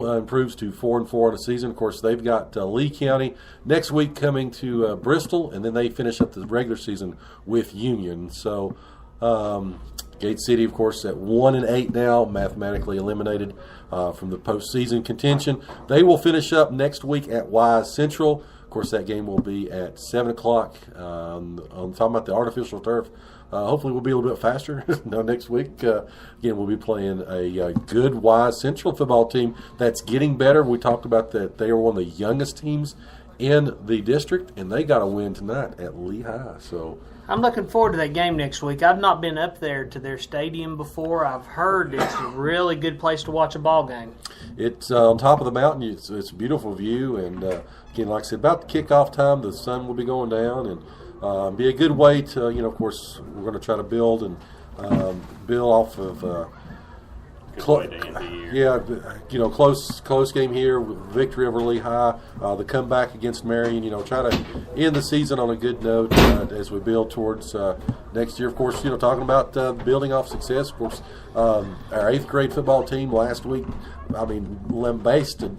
improves to 4-4 in the season. Of course, they've got Lee County next week coming to Bristol, and then they finish up the regular season with Union. So Gate City, of course, at 1-8 now, mathematically eliminated from the postseason contention. They will finish up next week at Wise Central. Of course, that game will be at 7 o'clock. I'm talking about the artificial turf. Hopefully we'll be a little bit faster next week. Again, we'll be playing a good Wise Central football team that's getting better. We talked about that they are one of the youngest teams in the district, and they got a win tonight at Lehigh. So I'm looking forward to that game next week. I've not been up there to their stadium before. I've heard it's a really good place to watch a ball game. It's on top of the mountain. It's a beautiful view, and again, like I said, about the kickoff time, the sun will be going down, and be a good way to, of course, we're going to try to build off of close game here with victory over Lehigh, the comeback against Marion. Try to end the season on a good note as we build towards next year. Of course, talking about building off success. Of course, our 8th grade football team last week, lambasted.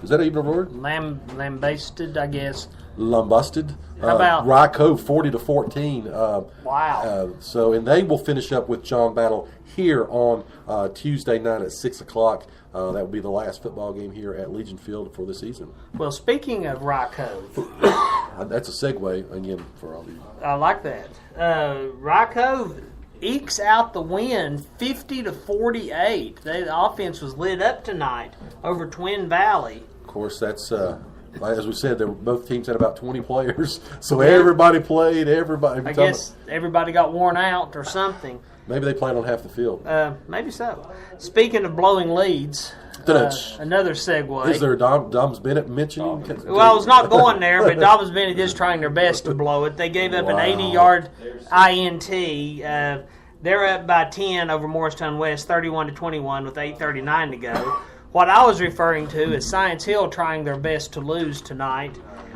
Is that even a word? Lambasted, I guess. Lambasted. How about Rye Cove 40-14? Wow. And they will finish up with John Battle here on Tuesday night at 6 o'clock. That will be the last football game here at Legion Field for the season. Well, speaking of Rye Cove, that's a segue again for all of you. I like that. Rye Cove ekes out the win, 50-48. The offense was lit up tonight over Twin Valley. Of course, that's as we said, both teams had about 20 players, so everybody played. I guess everybody got worn out or something. Maybe they played on half the field. Maybe so. Speaking of blowing leads, another segue. Is there Dobbs Bennett mentioning? Well, I was not going there, but Dobbs Bennett is trying their best to blow it. They gave up an 80-yard INT. They're up by 10 over Morristown West, 31-21 with 8:39 to go. What I was referring to is Science Hill trying their best to lose tonight.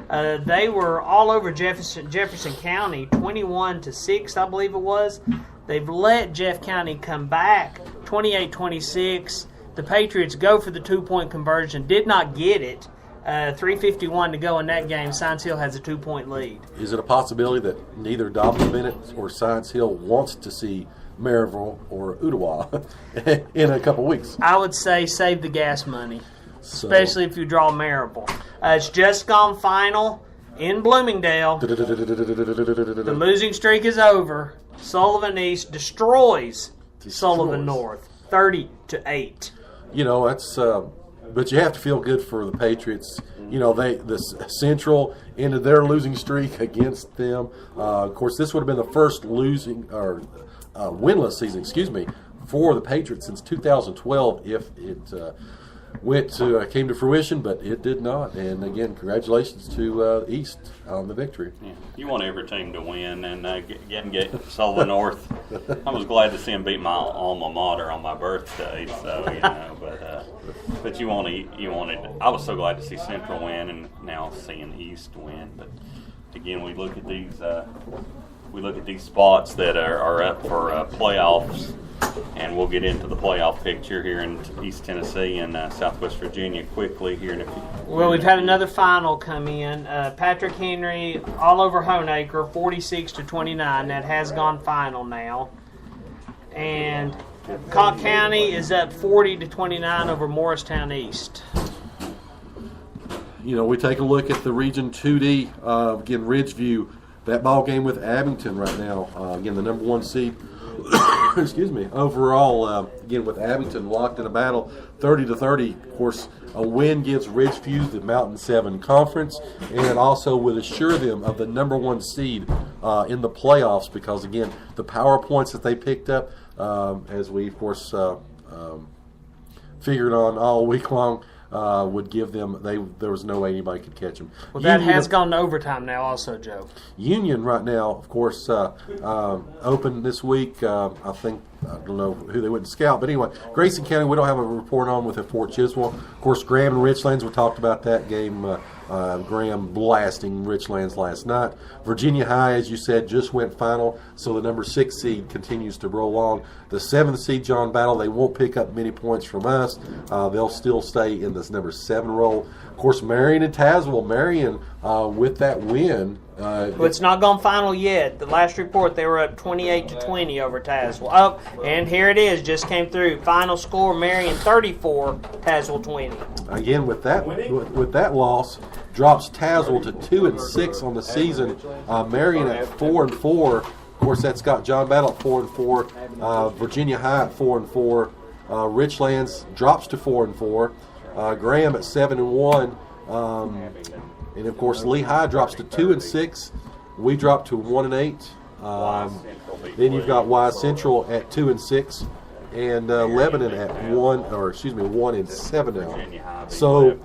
They were all over Jefferson County, 21-6, I believe it was. They've let Jeff County come back, 28-26. The Patriots go for the 2-point conversion, did not get it. 3:51 to go in that game. Science Hill has a 2-point lead. Is it a possibility that neither Dobbs Bennett or Science Hill wants to see Maryville or Ottawa in a couple weeks? I would say save the gas money, especially if you draw Maryville. It's just gone final in Bloomingdale. The losing streak is over. Sullivan East destroys Sullivan North, 30-8. That's. But you have to feel good for the Patriots. The Central ended their losing streak against them. Of course, this would have been the first winless season, for the Patriots since 2012 if it came to fruition, but it did not. And again, congratulations to East on the victory. Yeah. You want every team to win and get Sullivan North. I was glad to see them beat my alma mater on my birthday. So but you wanted. I was so glad to see Central win, and now seeing East win. But again, we look at these spots that are up for playoffs. And we'll get into the playoff picture here in East Tennessee and Southwest Virginia quickly here in a few. Well, we've had another final come in. Patrick Henry all over Honeacre, 46-29. That has gone final now. And Cocke County is up 40-29 over Morristown East. We take a look at the Region 2D. Again, Ridgeview, that ball game with Abington right now. Again, the number 1 seed. Excuse me. Overall, again with Abington locked in a battle, 30-30. Of course, a win gives Ridgeview the Mountain 7 Conference, and it also would assure them of the number 1 seed in the playoffs because again, the power points that they picked up, as we of course figured on all week long, would give them. There was no way anybody could catch them. Well, that has gone to overtime now, also, Joe. Union right now, of course, open this week. I think I don't know who they went to scout, but anyway, Grayson County we don't have a report on with Fort Chiswell. Of course, Graham and Richlands, we talked about that game. Graham blasting Richlands last night. Virginia High, as you said, just went final, so the number 6 seed continues to roll on. The 7th seed, John Battle, they won't pick up many points from us. They'll still stay in this number 7 role. Of course, Marion and Tazewell. Marion, with that win. Well, it's not gone final yet. The last report, they were up 28-20 over Tazewell. Oh, and here it is, just came through. Final score, Marion 34, Tazewell 20. Again, with that loss, drops Tazewell to 2-6 on the season. Marion at 4-4. Of course, that's got John Battle at 4-4. Virginia High at 4-4. Richlands drops to 4-4. Graham at 7-1. And of course, Lehigh drops to 2-6. We drop to 1-8. Then you've got Wise Central at 2-6, and Lebanon at 1-7 now. So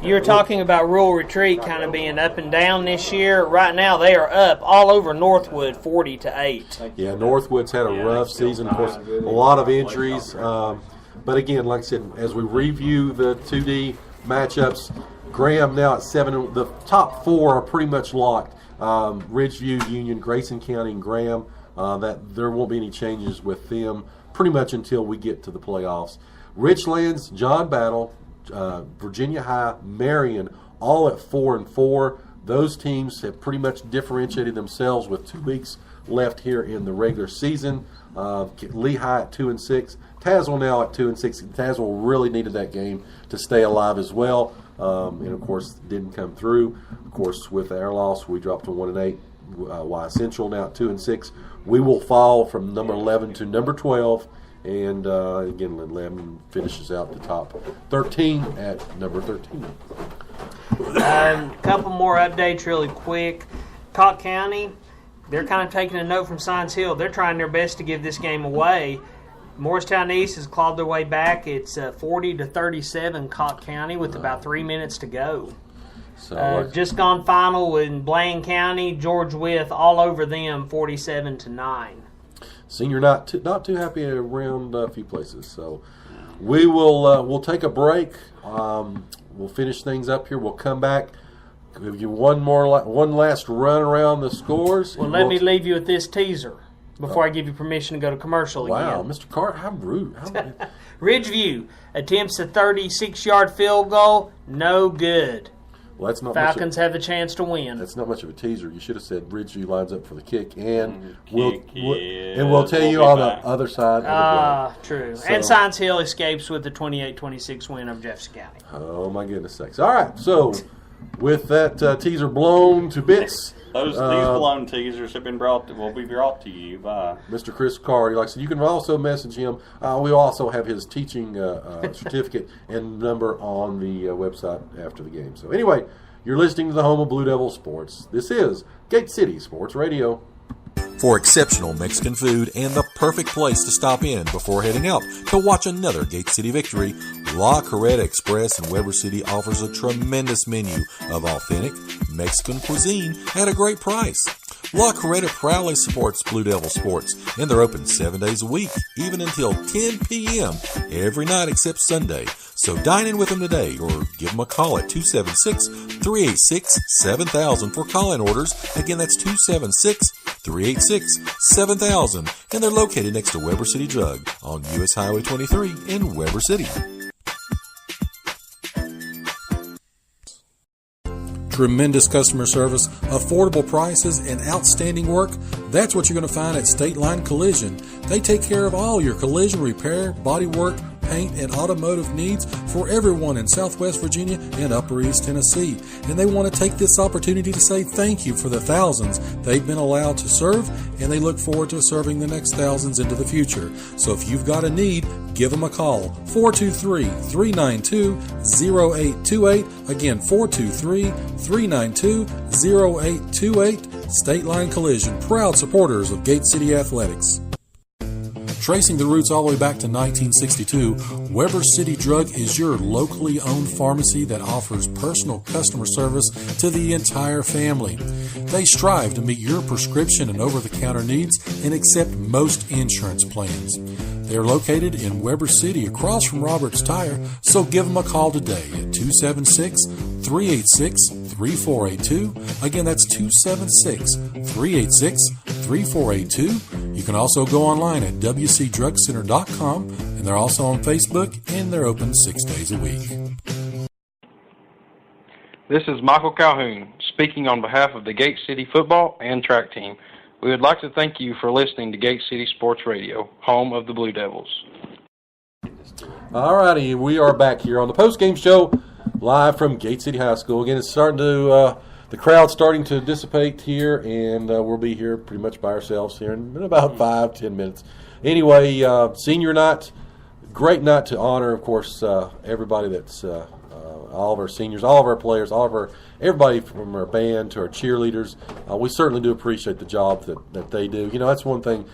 you're talking about Rural Retreat kind of being up and down this year. Right now, they are up all over Northwood, 40-8. Yeah, Northwood's had a rough season. Of course, a lot of injuries. But again, like I said, as we review the 2D matchups, Graham now at 7. The top 4 are pretty much locked. Ridgeview, Union, Grayson County, and Graham. That there won't be any changes with them pretty much until we get to the playoffs. Richlands, John Battle, Virginia High, Marion, all at 4-4. Those teams have pretty much differentiated themselves with 2 weeks left here in the regular season. Lehigh at 2-6. Tazewell now at 2-6. Tazewell really needed that game to stay alive as well. And of course, didn't come through. Of course, with our loss, we dropped to 1-8. Wise Central now at 2-6. We will fall from number 11 to number 12. And again, 11 finishes out the top 13 at number 13. A couple more updates really quick. Cott County, they're kind of taking a note from Science Hill. They're trying their best to give this game away. Morristown East has clawed their way back. It's 40-37 Cott County with about 3 minutes to go. So just gone final in Blaine County, George Wythe, all over them, 47-9. Senior not too happy around a few places. So we will we'll take a break. We'll finish things up here. We'll come back. Give you one last run around the scores. Well, let me leave you with this teaser before I give you permission to go to commercial again. Wow, Mr. Carter, how rude. Ridgeview attempts a 36-yard field goal, no good. Well, that's not Falcons have the chance to win. That's not much of a teaser. You should have said Ridgeview lines up for the kick, and we'll tell you on the other side of the break. True. So, and Science Hill escapes with the 28-26 win of Jefferson County. Oh my goodness sakes! All right, so with that teaser blown to bits. These blown teasers will be brought to you by Mr. Chris Carr. Like I said, you can also message him. We also have his teaching certificate and number on the website after the game. So anyway, you're listening to the home of Blue Devil Sports. This is Gate City Sports Radio. For exceptional Mexican food and the perfect place to stop in before heading out to watch another Gate City victory, La Carreta Express in Weber City offers a tremendous menu of authentic Mexican cuisine at a great price. La Carreta proudly supports Blue Devil Sports, and they're open 7 days a week, even until 10 p.m. every night except Sunday. So dine in with them today or give them a call at 276-386-7000 for call-in orders. Again, that's 276-386-7000. And they're located next to Weber City Drug on U.S. Highway 23 in Weber City. Tremendous customer service, affordable prices, and outstanding work. That's what you're going to find at State Line Collision. They take care of all your collision repair, body work, paint, and automotive needs for everyone in Southwest Virginia and Upper East Tennessee. And they want to take this opportunity to say thank you for the thousands they've been allowed to serve, and they look forward to serving the next thousands into the future. So if you've got a need, give them a call. 423-392-0828. Again, 423-392-0828. State Line Collision, proud supporters of Gate City Athletics. Tracing the roots all the way back to 1962, Weber City Drug is your locally owned pharmacy that offers personal customer service to the entire family. They strive to meet your prescription and over-the-counter needs and accept most insurance plans. They're located in Weber City across from Roberts Tire, so give them a call today at 276-386-3482. Again, that's 276-386-3482. You can also go online at wcdrugcenter.com, and they're also on Facebook, and they're open 6 days a week. This is Michael Calhoun speaking on behalf of the Gate City football and track team. We would like to thank you for listening to Gate City Sports Radio, home of the Blue Devils. All righty, we are back here on the post-game show, live from Gate City High School. Again, it's starting to the crowd's starting to dissipate here, and we'll be here pretty much by ourselves here in about 5-10 minutes. Anyway, senior night, great night to honor, of course, everybody that's all of our seniors, all of our players, everybody from our band to our cheerleaders. We certainly do appreciate the job that they do. You know, that's one thing.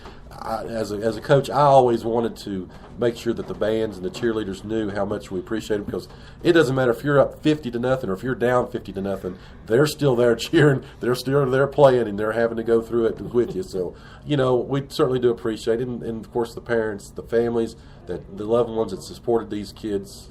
As a coach, I always wanted to make sure that the bands and the cheerleaders knew how much we appreciate them, because it doesn't matter if you're up 50-0 or if you're down 50-0, they're still there cheering, they're still there playing, and they're having to go through it with you. So, you know, we certainly do appreciate it, and of course the parents, the families, the loved ones that supported these kids.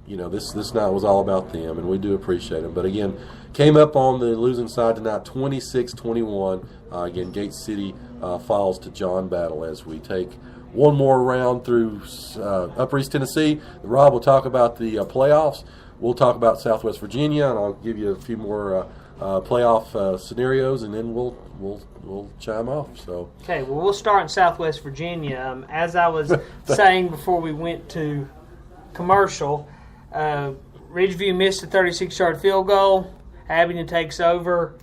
You know, this night was all about them, and we do appreciate them. But again, came up on the losing side tonight, 26-21. Again, Gate City falls to John Battle as we take one more round through Upper East Tennessee. Rob will talk about the playoffs. We'll talk about Southwest Virginia, and I'll give you a few more playoff scenarios, and then we'll chime off. So Okay, well, we'll start in Southwest Virginia. As I was saying before we went to commercial, Ridgeview missed a 36-yard field goal. Abington takes over.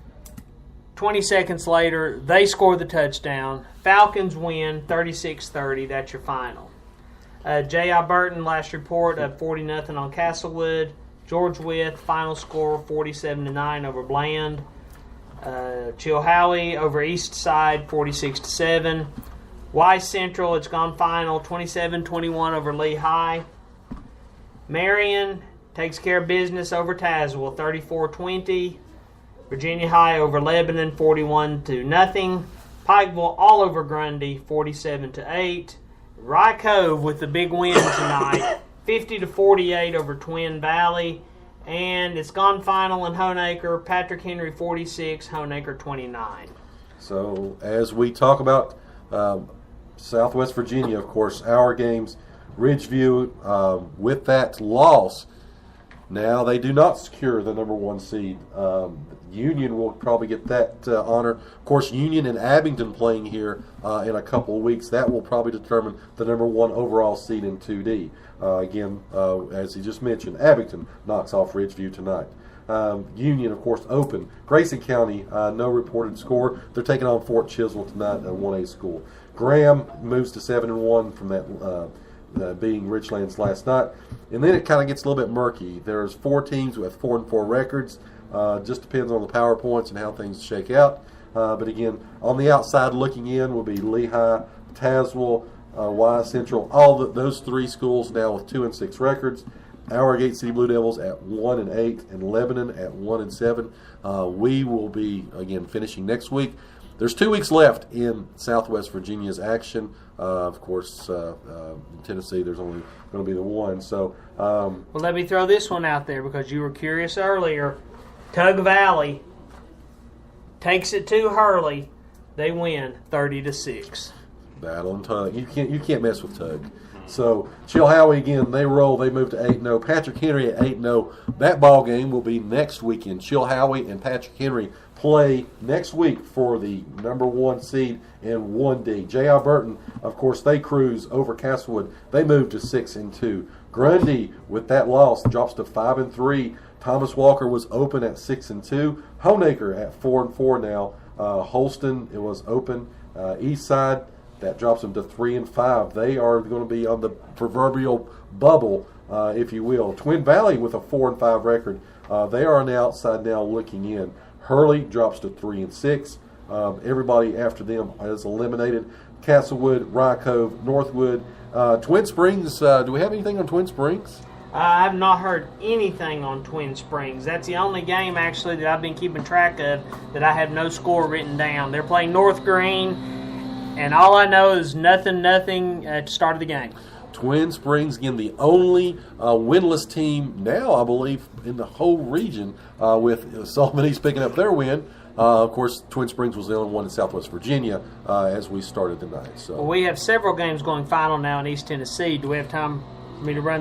20 seconds later, they score the touchdown. Falcons win 36-30. That's your final. J.I. Burton, last report, up 40-0 on Castlewood. George Wythe, final score 47-9 over Bland. Chilhowie over East Side 46-7. Wise Central, it's gone final 27-21 over Lehigh. Marion takes care of business over Tazewell, 34-20. Virginia High over Lebanon, 41-0. Pikeville all over Grundy, 47-8. Rye Cove with the big win tonight, 50-48 over Twin Valley. And it's gone final in Honaker, Patrick Henry 46, Honaker 29. So as we talk about Southwest Virginia, of course, our games, Ridgeview, with that loss, now they do not secure the number one seed. Union will probably get that honor. Of course, Union and Abington playing here in a couple of weeks. That will probably determine the number one overall seed in 2D. Again, as he just mentioned, Abington knocks off Ridgeview tonight. Union, of course, open. Grayson County, no reported score. They're taking on Fort Chiswell tonight at 1A school. Graham moves to 7-1 from that being Richlands last night. And then it kind of gets a little bit murky. There's 4 teams with 4-4 records. Just depends on the PowerPoints and how things shake out. But again, on the outside looking in will be Lehigh, Tazewell, Wise Central, those 3 schools now with 2-6 records. Our Gate City Blue Devils at 1-8, and Lebanon at 1-7. We will be again finishing next week. There's 2 weeks left in Southwest Virginia's action. Of course, in Tennessee, there's only going to be the one. So, well, let me throw this one out there because you were curious earlier. Tug Valley takes it to Hurley. They win 30-6. Battle and Tug. You can't mess with Tug. So Chilhowie again, they roll. They move to 8-0. Patrick Henry at 8-0. That ball game will be next weekend. Chilhowie and Patrick Henry play next week for the number 1 seed in 1D. J.I. Burton, of course, they cruise over Castlewood. They move to 6-2. Grundy, with that loss, drops to 5-3. Thomas Walker was open at 6-2. Honaker at 4-4 now. Holston, it was open. East Side, that drops them to 3-5. They are going to be on the proverbial bubble, if you will. Twin Valley with a 4-5 record. They are on the outside now looking in. Hurley drops to 3-6. Everybody after them is eliminated. Castlewood, Rye Cove, Northwood. Twin Springs, do we have anything on Twin Springs? I have not heard anything on Twin Springs. That's the only game, actually, that I've been keeping track of that I have no score written down. They're playing North Green, and all I know is nothing at the start of the game. Twin Springs, again, the only winless team now, I believe, in the whole region, with Sullivan East picking up their win. Of course, Twin Springs was the only one in Southwest Virginia as we started the night. So Well, we have several games going final now in East Tennessee. Do we have time for me to run